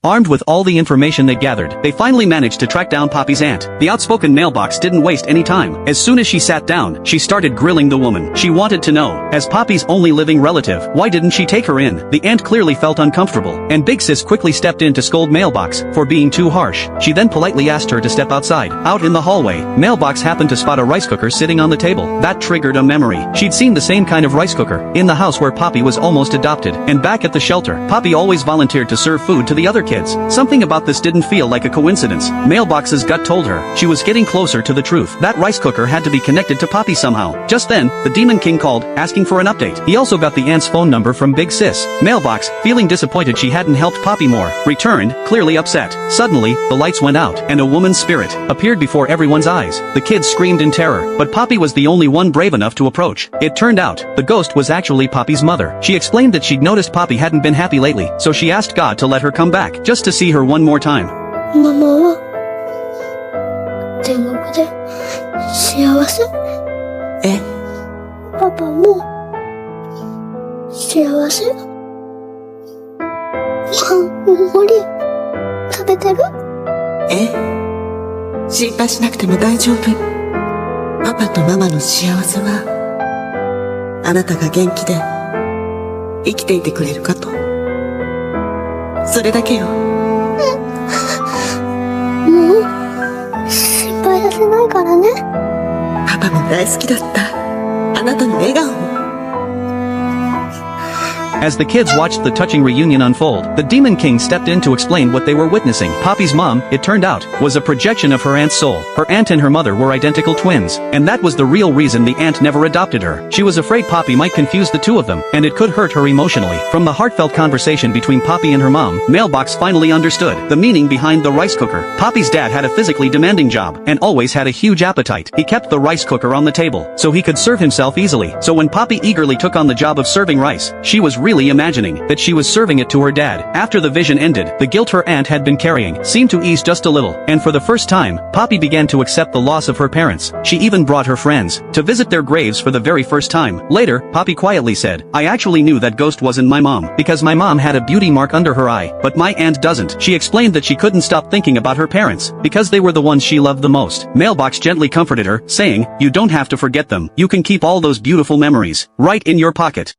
Armed with all the information they gathered, they finally managed to track down Poppy's aunt. The outspoken mailbox didn't waste any time. As soon as she sat down, she started grilling the woman. She wanted to know, as Poppy's only living relative, why didn't she take her in? The aunt clearly felt uncomfortable, and Big Sis quickly stepped in to scold Mailbox for being too harsh. She then politely asked her to step outside. Out in the hallway, Mailbox happened to spot a rice cooker sitting on the table. That triggered a memory. She'd seen the same kind of rice cooker in the house where Poppy was almost adopted, and back at the shelter, Poppy always volunteered to serve food to the other kids. Something about this didn't feel like a coincidence. Mailbox's gut told her she was getting closer to the truth. That rice cooker had to be connected to Poppy somehow. Just then, the Demon King called, asking for an update. He also got the aunt's phone number from Big Sis. Mailbox, feeling disappointed she hadn't helped Poppy more, returned, clearly upset. Suddenly, the lights went out, and a woman's spirit appeared before everyone's eyes. The kids screamed in terror, but Poppy was the only one brave enough to approach. It turned out, the ghost was actually Poppy's mother. She explained that she'd noticed Poppy hadn't been happy lately, so she asked God to let her come back, just to see her one more time. ママは天国で幸せ。え、パパも幸せ。森食べてる？え、心配しなくても大丈夫。パパとママの幸せは、あなたが元気で生きていてくれるかと。それだけよ。もう心配させないからね。パパも大好きだった。あなたの笑顔も。As the kids watched the touching reunion unfold, the Demon King stepped in to explain what they were witnessing. Poppy's mom, it turned out, was a projection of her aunt's soul. Her aunt and her mother were identical twins, and that was the real reason the aunt never adopted her. She was afraid Poppy might confuse the two of them, and it could hurt her emotionally. From the heartfelt conversation between Poppy and her mom, Mailbox finally understood the meaning behind the rice cooker. Poppy's dad had a physically demanding job, and always had a huge appetite. He kept the rice cooker on the table, so he could serve himself easily. So when Poppy eagerly took on the job of serving rice, she was really imagining that she was serving it to her dad. After the vision ended, the guilt her aunt had been carrying seemed to ease just a little, and for the first time, Poppy began to accept the loss of her parents. She even brought her friends to visit their graves for the very first time. Later, Poppy quietly said, "I actually knew that ghost wasn't my mom, because my mom had a beauty mark under her eye, but my aunt doesn't." She explained that she couldn't stop thinking about her parents, because they were the ones she loved the most. Mailbox gently comforted her, saying, "You don't have to forget them. You can keep all those beautiful memories right in your pocket."